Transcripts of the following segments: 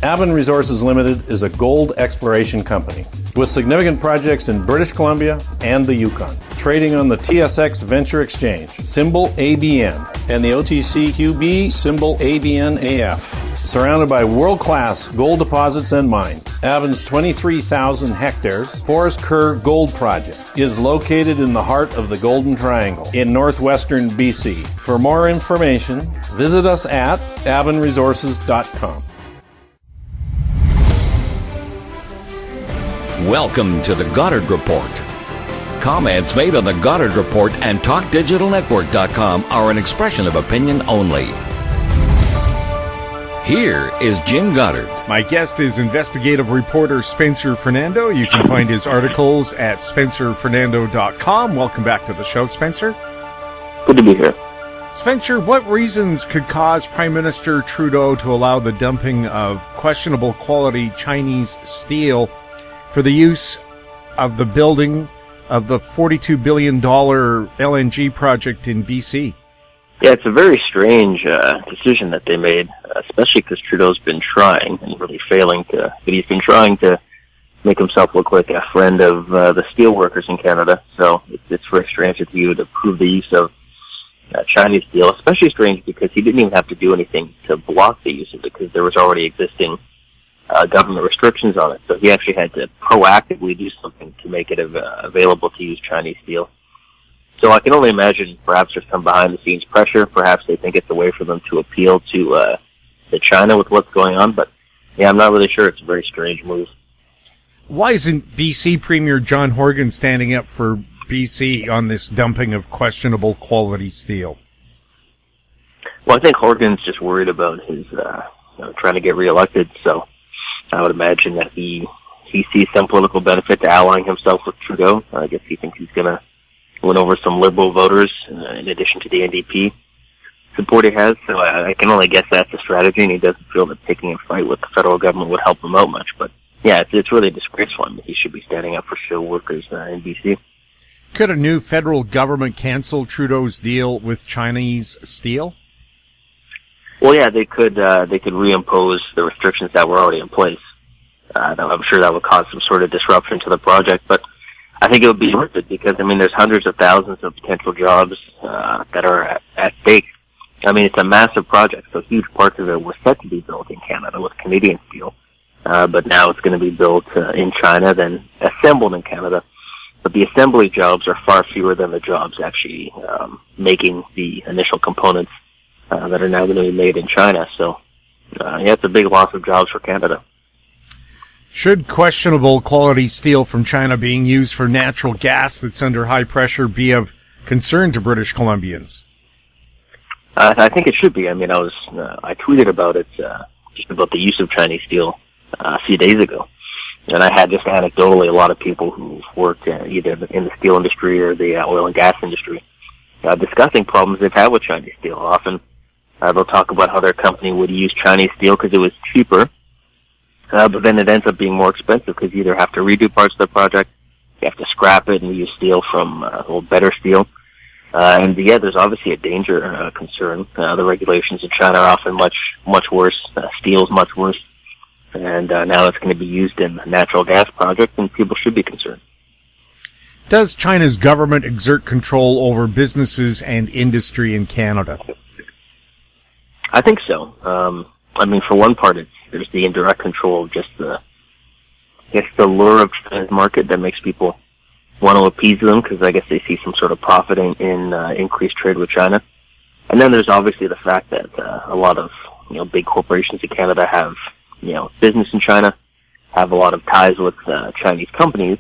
Avon Resources Limited is a gold exploration company with significant projects in British Columbia and the Yukon, trading on the TSX Venture Exchange, symbol ABN, and the OTCQB, symbol ABNAF. Surrounded by world-class gold deposits and mines, Avon's 23,000 hectares Forest Kerr Gold Project is located in the heart of the Golden Triangle in northwestern BC. For more information, visit us at avonresources.com. Welcome to the Goddard Report. Comments made on the Goddard Report and TalkDigitalNetwork.com are an expression of opinion only. Here is Jim Goddard. My guest is investigative reporter Spencer Fernando. You can find his articles at spencerfernando.com. Welcome back to the show, Spencer. Good to be here. Spencer, what reasons could cause Prime Minister Trudeau to allow the dumping of questionable quality Chinese steel for the use of the building of the $42 billion LNG project in BC? Yeah, it's a very strange decision that they made, especially because Trudeau's been trying and really failing to, but he's been trying to make himself look like a friend of the steel workers in Canada. So it's very strange of you to approve the use of Chinese steel, especially strange because he didn't even have to do anything to block the use of it because there was already existing government restrictions on it. So he actually had to proactively do something to make it available to use Chinese steel. So I can only imagine perhaps there's some behind-the-scenes pressure. Perhaps they think it's a way for them to appeal to China with what's going on. But, yeah, I'm not really sure. It's a very strange move. Why isn't BC Premier John Horgan standing up for BC on this dumping of questionable quality steel? Well, I think Horgan's just worried about his trying to get reelected. So I would imagine that he sees some political benefit to allying himself with Trudeau. I guess he thinks he's going to win over some Liberal voters in addition to the NDP support he has. So I can only guess that's a strategy, and he doesn't feel that taking a fight with the federal government would help him out much. But, yeah, it's really disgraceful. I mean, he should be standing up for steel workers in BC. Could a new federal government cancel Trudeau's deal with Chinese steel? Well, yeah, they could reimpose the restrictions that were already in place. I'm sure that would cause some sort of disruption to the project, but I think it would be worth it because, I mean, there's hundreds of thousands of potential jobs that are at stake. I mean, it's a massive project, so huge parts of it were set to be built in Canada with Canadian steel, but now it's going to be built in China, then assembled in Canada. But the assembly jobs are far fewer than the jobs actually making the initial components that are now going to be made in China. So, yeah, it's a big loss of jobs for Canada. Should questionable quality steel from China being used for natural gas that's under high pressure be of concern to British Columbians? I think it should be. I mean, I tweeted about it, just about the use of Chinese steel a few days ago. And I had just anecdotally a lot of people who've worked either in the steel industry or the oil and gas industry discussing problems they've had with Chinese steel. Often they'll talk about how their company would use Chinese steel because it was cheaper, but then it ends up being more expensive because you either have to redo parts of the project, you have to scrap it and use steel from better steel. And yeah, there's obviously a danger concern. The regulations in China are often much worse. Steel's much worse. And now it's going to be used in a natural gas project, and people should be concerned. Does China's government exert control over businesses and industry in Canada? I think so. I mean, for one part, there's the indirect control of just the lure of China's market that makes people want to appease them because I guess they see some sort of profit in increased trade with China. And then there's obviously the fact that a lot of big corporations in Canada have business in China, have a lot of ties with Chinese companies,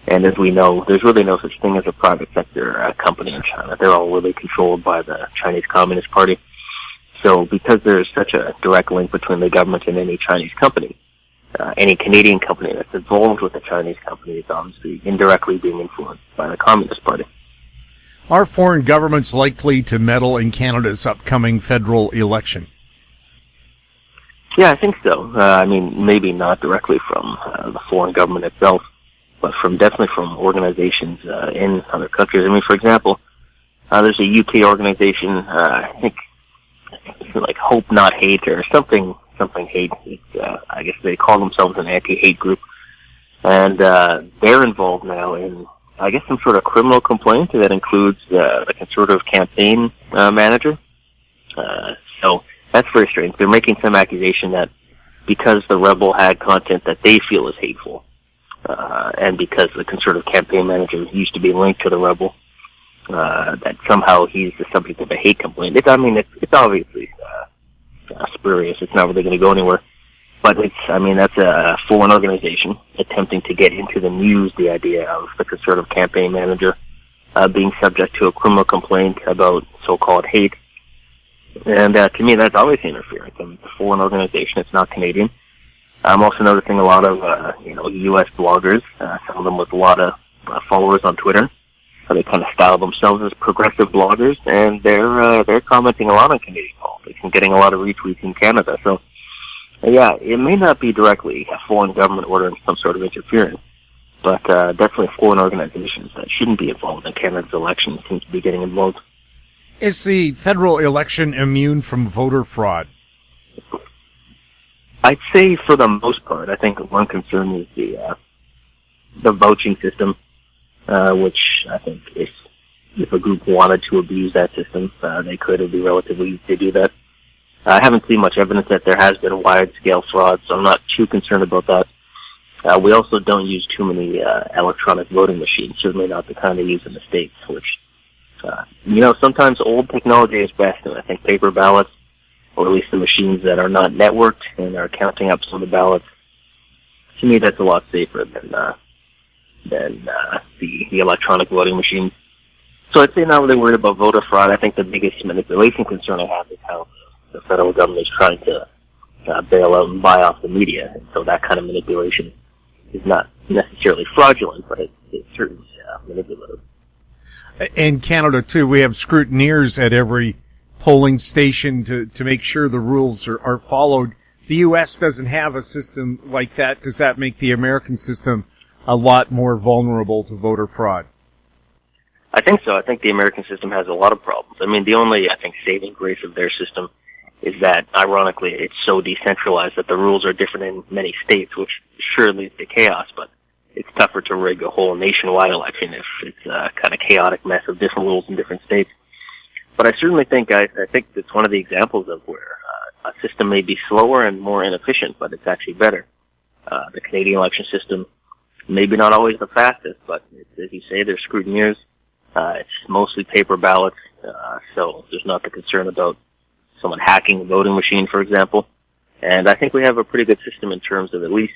and as we know, there's really no such thing as a private sector company in China. They're all really controlled by the Chinese Communist Party. So because there's such a direct link between the government and any Chinese company, any Canadian company that's involved with a Chinese company is obviously indirectly being influenced by the Communist Party. Are foreign governments likely to meddle in Canada's upcoming federal election? Yeah, I think so. I mean, maybe not directly from the foreign government itself, but definitely from organizations in other countries. I mean, for example, there's a UK organization, I think like Hope Not Hate or something something hate. I guess they call themselves an anti-hate group. And they're involved now in, I guess, some sort of criminal complaint that includes the Conservative campaign manager. So that's very strange. They're making some accusation that because the Rebel had content that they feel is hateful, and because the Conservative campaign manager used to be linked to the Rebel, that somehow he's the subject of a hate complaint. It's obviously spurious. It's not really going to go anywhere. But that's a foreign organization attempting to get into the news the idea of the Conservative campaign manager being subject to a criminal complaint about so-called hate. And to me, that's obviously interference. I mean, it's a foreign organization. It's not Canadian. I'm also noticing a lot of, U.S. bloggers, some of them with a lot of followers on Twitter. So they kind of style themselves as progressive bloggers, and they're commenting a lot on Canadian politics and getting a lot of retweets in Canada. So, yeah, it may not be directly a foreign government ordering some sort of interference, but definitely foreign organizations that shouldn't be involved in Canada's elections seem to be getting involved. Is the federal election immune from voter fraud? I'd say for the most part. I think one concern is the vouching system, which I think if a group wanted to abuse that system, they could. It would be relatively easy to do that. I haven't seen much evidence that there has been wide-scale fraud, so I'm not too concerned about that. We also don't use too many electronic voting machines, certainly not the kind they use in the States, which, sometimes old technology is best, and I think paper ballots, or at least the machines that are not networked and are counting up some of the ballots, to me that's a lot safer than the electronic voting machines. So I'd say not really worried about voter fraud. I think the biggest manipulation concern I have is how the federal government is trying to bail out and buy off the media. And so that kind of manipulation is not necessarily fraudulent, but it's certainly manipulative. In Canada, too, we have scrutineers at every polling station to make sure the rules are followed. The U.S. doesn't have a system like that. Does that make the American system a lot more vulnerable to voter fraud? I think so. I think the American system has a lot of problems. I mean, the only, saving grace of their system is that, ironically, it's so decentralized that the rules are different in many states, which sure leads to chaos, but it's tougher to rig a whole nationwide election if it's a kind of chaotic mess of different rules in different states. But I certainly think, I think it's one of the examples of where a system may be slower and more inefficient, but it's actually better. The Canadian election system, maybe not always the fastest, but as you say, there's scrutineers. It's mostly paper ballots, so there's not the concern about someone hacking a voting machine, for example. And I think we have a pretty good system in terms of at least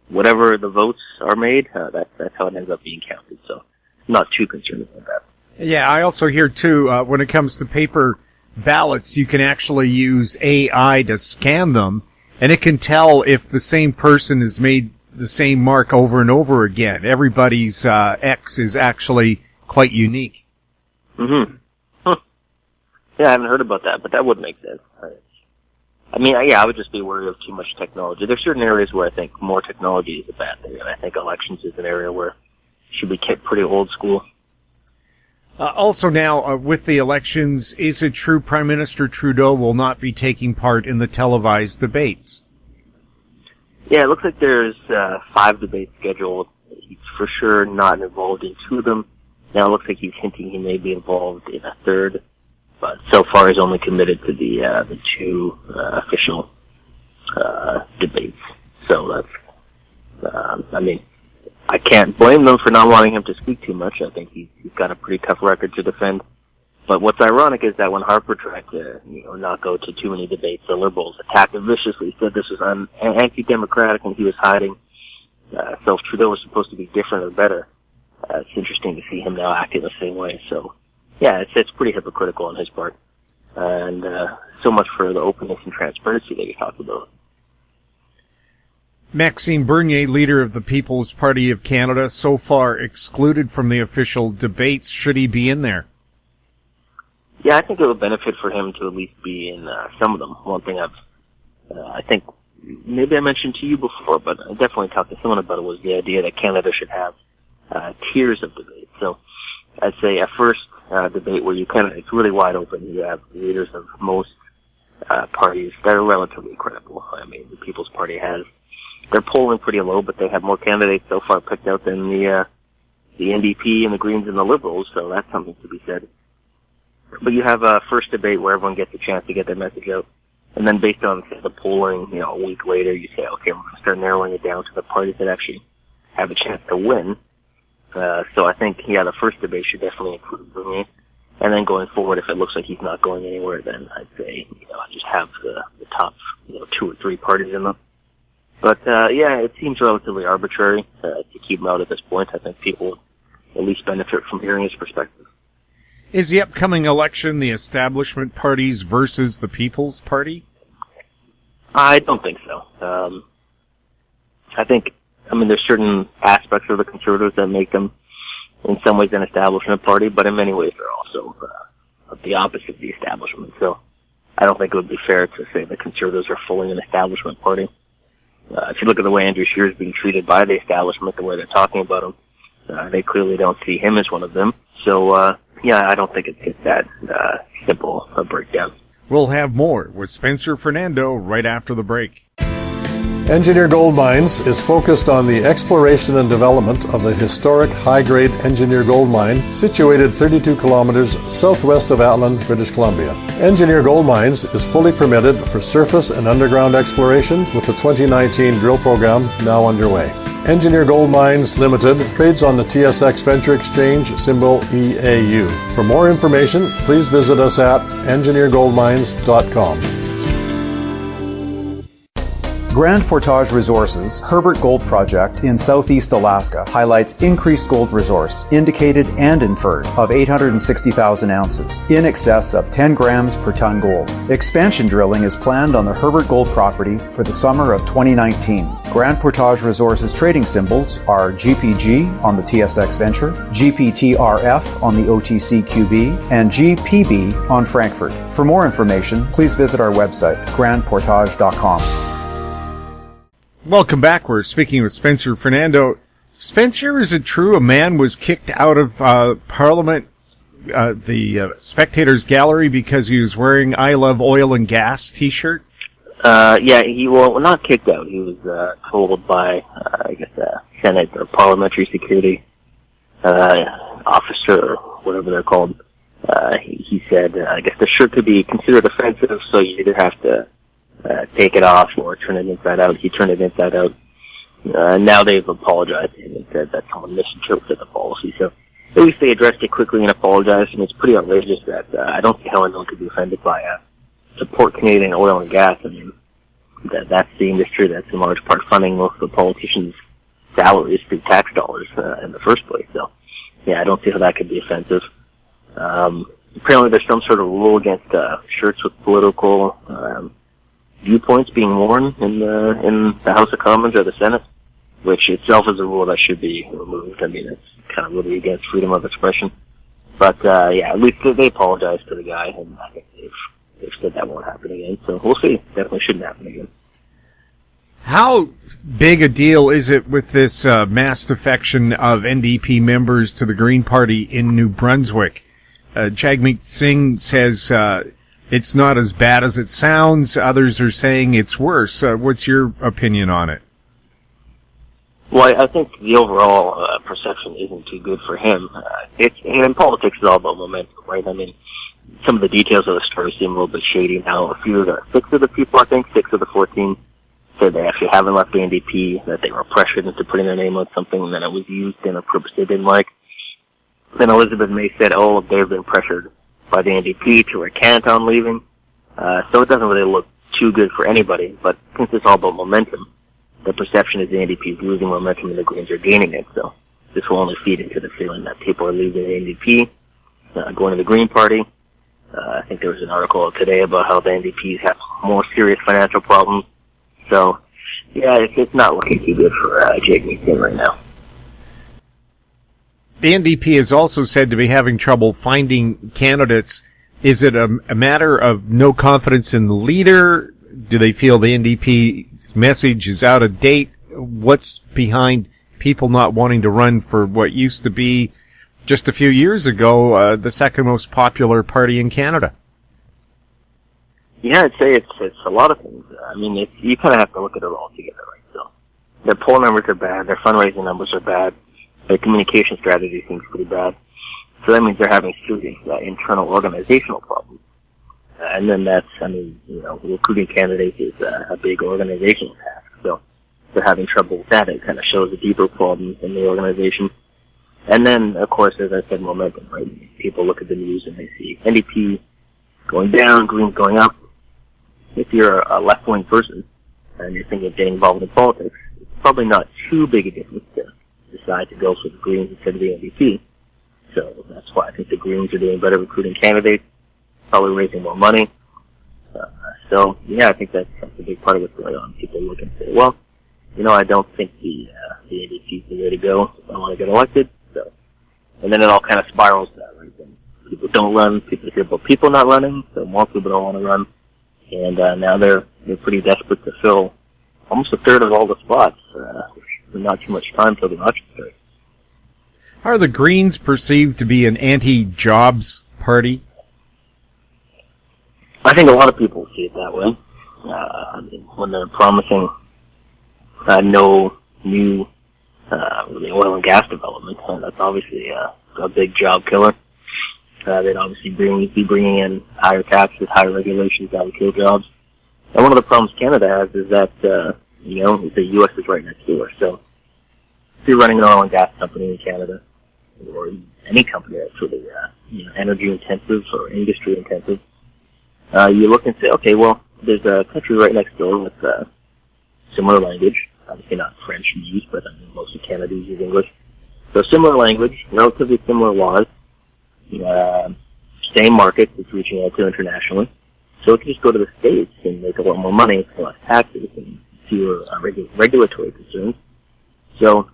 whatever the votes are made, that's how it ends up being counted. So I'm not too concerned about that. Yeah, I also hear, too, when it comes to paper ballots, you can actually use AI to scan them, and it can tell if the same person has made the same mark over and over again. Everybody's X is actually quite unique. Mm-hmm. Huh. Yeah, I haven't heard about that, but that would make sense. I would just be worried of too much technology. There's certain areas where I think more technology is a bad thing, and I think elections is an area where it should be kept pretty old school. Also now, with the elections, is it true Prime Minister Trudeau will not be taking part in the televised debates? Yeah, it looks like there's 5 debates scheduled. He's for sure not involved in 2 of them. Now it looks like he's hinting he may be involved in a 3rd, but so far he's only committed to the 2 official debates. So that's, I can't blame them for not wanting him to speak too much. I think he's got a pretty tough record to defend. But what's ironic is that when Harper tried to, not go to too many debates, the Liberals attacked him viciously, said this was anti-democratic and he was hiding. So if Trudeau was supposed to be different or better, it's interesting to see him now acting the same way. So, yeah, it's pretty hypocritical on his part. And so much for the openness and transparency that you talked about. Maxime Bernie, leader of the People's Party of Canada, so far excluded from the official debates. Should he be in there? Yeah, I think it would benefit for him to at least be in some of them. One thing I think maybe I mentioned to you before, but I definitely talked to someone about it, was the idea that Canada should have tiers of debate. So I'd say a first debate where it's really wide open. You have leaders of most parties that are relatively credible. I mean, the People's Party they're polling pretty low, but they have more candidates so far picked out than the NDP and the Greens and the Liberals, so that's something to be said. But you have a first debate where everyone gets a chance to get their message out. And then based on the polling, a week later, you say, okay, we're going to start narrowing it down to the parties that actually have a chance to win. So I think, the first debate should definitely include Bernie. And then going forward, if it looks like he's not going anywhere, then I'd say, just have the top, 2 or 3 parties in them. But, it seems relatively arbitrary to keep him out at this point. I think people at least benefit from hearing his perspective. Is the upcoming election the establishment parties versus the People's Party? I don't think so. I think, there's certain aspects of the Conservatives that make them, in some ways, an establishment party, but in many ways they're also the opposite of the establishment. So I don't think it would be fair to say the Conservatives are fully an establishment party. If you look at the way Andrew Scheer is being treated by the establishment, the way they're talking about him, they clearly don't see him as one of them. So, I don't think it's that simple a breakdown. We'll have more with Spencer Fernando right after the break. Engineer Gold Mines is focused on the exploration and development of the historic high-grade Engineer Gold Mine situated 32 kilometers southwest of Atlan, British Columbia. Engineer Gold Mines is fully permitted for surface and underground exploration with the 2019 drill program now underway. Engineer Gold Mines Limited trades on the TSX Venture Exchange, symbol EAU. For more information, please visit us at engineergoldmines.com. Grand Portage Resources' Herbert Gold Project in southeast Alaska highlights increased gold resource, indicated and inferred, of 860,000 ounces, in excess of 10 grams per ton gold. Expansion drilling is planned on the Herbert Gold property for the summer of 2019. Grand Portage Resources trading symbols are GPG on the TSX Venture, GPTRF on the OTCQB, and GPB on Frankfurt. For more information, please visit our website, grandportage.com. Welcome back. We're speaking with Spencer Fernando. Spencer, is it true a man was kicked out of Parliament, the Spectators Gallery, because he was wearing I Love Oil and Gas t-shirt? He not kicked out. He was told by, Senate or Parliamentary Security officer, or whatever they're called. He said, the shirt could be considered offensive, so you either have to take it off or turn it inside out. He turned it inside out. Now they've apologized to him and said that someone misinterpreted the policy. So at least they addressed it quickly and apologized. And it's pretty outrageous that I don't see how anyone could be offended by support Canadian oil and gas. I mean, that's the industry that's in large part funding most of the politicians' salaries through tax dollars in the first place. So, I don't see how that could be offensive. Apparently there's some sort of rule against shirts with political viewpoints being worn in the House of Commons or the Senate, which itself is a rule that should be removed. I mean, it's kind of really against freedom of expression. But at least they apologized to the guy, and I think they've said that won't happen again. So we'll see. Definitely shouldn't happen again. How big a deal is it with this mass defection of NDP members to the Green Party in New Brunswick? Jagmeet Singh says it's not as bad as it sounds. Others are saying it's worse. What's your opinion on it? Well, I think the overall perception isn't too good for him. In politics, it's all about momentum, right? I mean, some of the details of the story seem a little bit shady now. Six of the people, I think, 6 of the 14, said they actually haven't left the NDP, that they were pressured into putting their name on something, and then it was used in a purpose they didn't like. Then Elizabeth May said, they've been pressured by the NDP to recant on leaving. So it doesn't really look too good for anybody. But since it's all about momentum, the perception is the NDP is losing momentum and the Greens are gaining it. So this will only feed into the feeling that people are leaving the NDP, going to the Green Party. I think there was an article today about how the NDPs have more serious financial problems. So, it's not looking too good for Jagmeet Singh right now. The NDP is also said to be having trouble finding candidates. Is it a matter of no confidence in the leader? Do they feel the NDP's message is out of date? What's behind people not wanting to run for what used to be, just a few years ago, the second most popular party in Canada? Yeah, I'd say it's a lot of things. I mean, you kind of have to look at it all together, right? So their poll numbers are bad, their fundraising numbers are bad, their communication strategy seems pretty bad. So that means they're having serious internal organizational problems. And then recruiting candidates is a big organizational task. So they're having trouble with that. It kind of shows the deeper problems in the organization. And then, of course, as I said, momentum, right? People look at the news and they see NDP going down, Greens going up. If you're a left-wing person and you're thinking of getting involved in politics, it's probably not too big a difference to decide to go for the Greens instead of the NDP. So that's why I think the Greens are doing better recruiting candidates, probably raising more money. So, yeah, I think that's a big part of what's going on. People look and say, well, I don't think the NDP is the way to go if I want to get elected. So, and then it all kind of spirals that, right? Then people don't run, people hear about people not running, so more people don't want to run. And now they're pretty desperate to fill almost a third of all the spots. Not too much time till the election starts. Are the Greens perceived to be an anti-jobs party? I think a lot of people see it that way. When they're promising no new oil and gas development, and that's obviously a big job killer. They'd obviously be bringing in higher taxes, higher regulations that would kill jobs. And one of the problems Canada has is that, the U.S. is right next door. So if you're running an oil and gas company in Canada, or any company that's really, energy intensive or industry intensive, you look and say, okay, well, there's a country right next door with similar language. Obviously not French used, but most of Canada uses English. So similar language, relatively similar laws. Same market it's reaching out to internationally. So it can just go to the States and make a lot more money, less taxes, and fewer regulatory concerns. So,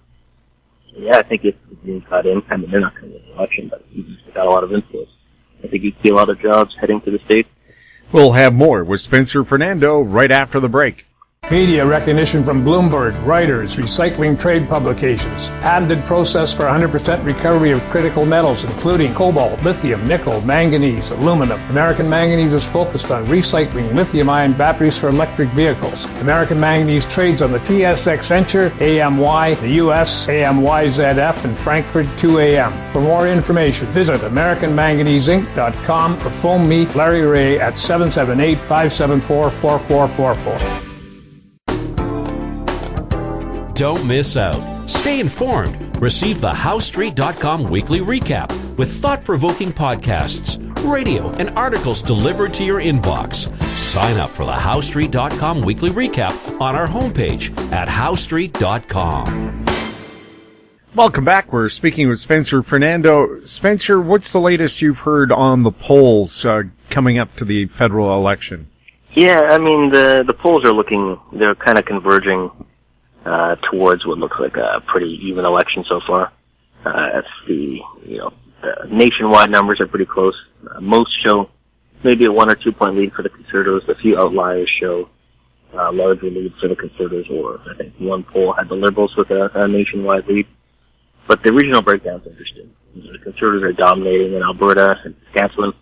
yeah, I think if the Greens got in, they're not going to win the election, but they've got a lot of influence. I think you'd see a lot of jobs heading to the States. We'll have more with Spencer Fernando right after the break. Media recognition from Bloomberg, Reuters, recycling trade publications, patented process for 100% recovery of critical metals, including cobalt, lithium, nickel, manganese, aluminum. American Manganese is focused on recycling lithium-ion batteries for electric vehicles. American Manganese trades on the TSX Venture, AMY, the US, AMYZF, and Frankfurt 2AM. For more information, visit AmericanManganeseInc.com or phone me, Larry Ray, at 778-574-4444. Don't miss out. Stay informed. Receive the HowStreet.com weekly recap with thought-provoking podcasts, radio, and articles delivered to your inbox. Sign up for the HowStreet.com weekly recap on our homepage at HowStreet.com. Welcome back. We're speaking with Spencer Fernando. Spencer, what's the latest you've heard on the polls coming up to the federal election? Yeah, the polls are they're kind of converging towards what looks like a pretty even election so far. The nationwide numbers are pretty close. Most show maybe a 1 or 2 point lead for the Conservatives. A few outliers show larger leads for the Conservatives, or I think one poll had the Liberals with a nationwide lead. But the regional breakdown's interesting. The Conservatives are dominating in Alberta and Saskatchewan,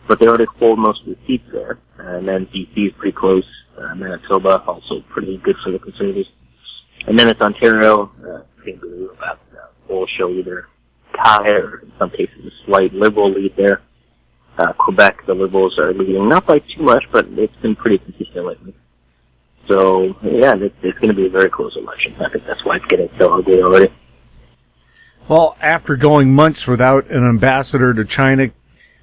but they already hold most of the seats there. And then BC is pretty close. Manitoba also pretty good for the Conservatives. And then it's Ontario. Polls show either tie or in some cases a slight Liberal lead there. Quebec, the Liberals are leading, not by too much, but it's been pretty consistent lately. So, yeah, it's going to be a very close election. I think that's why it's getting so ugly already. Well, after going months without an ambassador to China,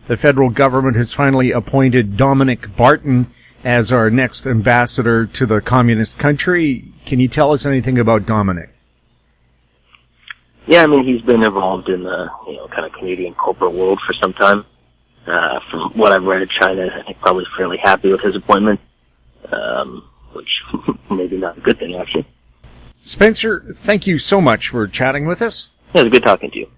the federal government has finally appointed Dominic Barton as our next ambassador to the communist country. Can you tell us anything about Dominic? Yeah, he's been involved in the kind of Canadian corporate world for some time. From what I've read of China, I think probably fairly happy with his appointment, which maybe not a good thing, actually. Spencer, thank you so much for chatting with us. Yeah, it was good talking to you.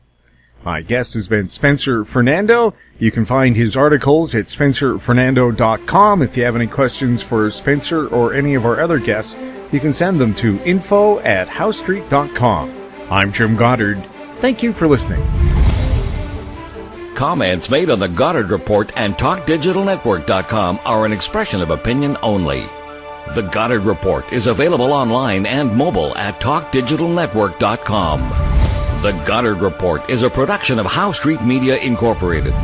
My guest has been Spencer Fernando. You can find his articles at spencerfernando.com. If you have any questions for Spencer or any of our other guests, you can send them to info@howstreet.com. I'm Jim Goddard. Thank you for listening. Comments made on the Goddard Report and TalkDigitalNetwork.com are an expression of opinion only. The Goddard Report is available online and mobile at TalkDigitalNetwork.com. The Goddard Report is a production of Howe Street Media Incorporated.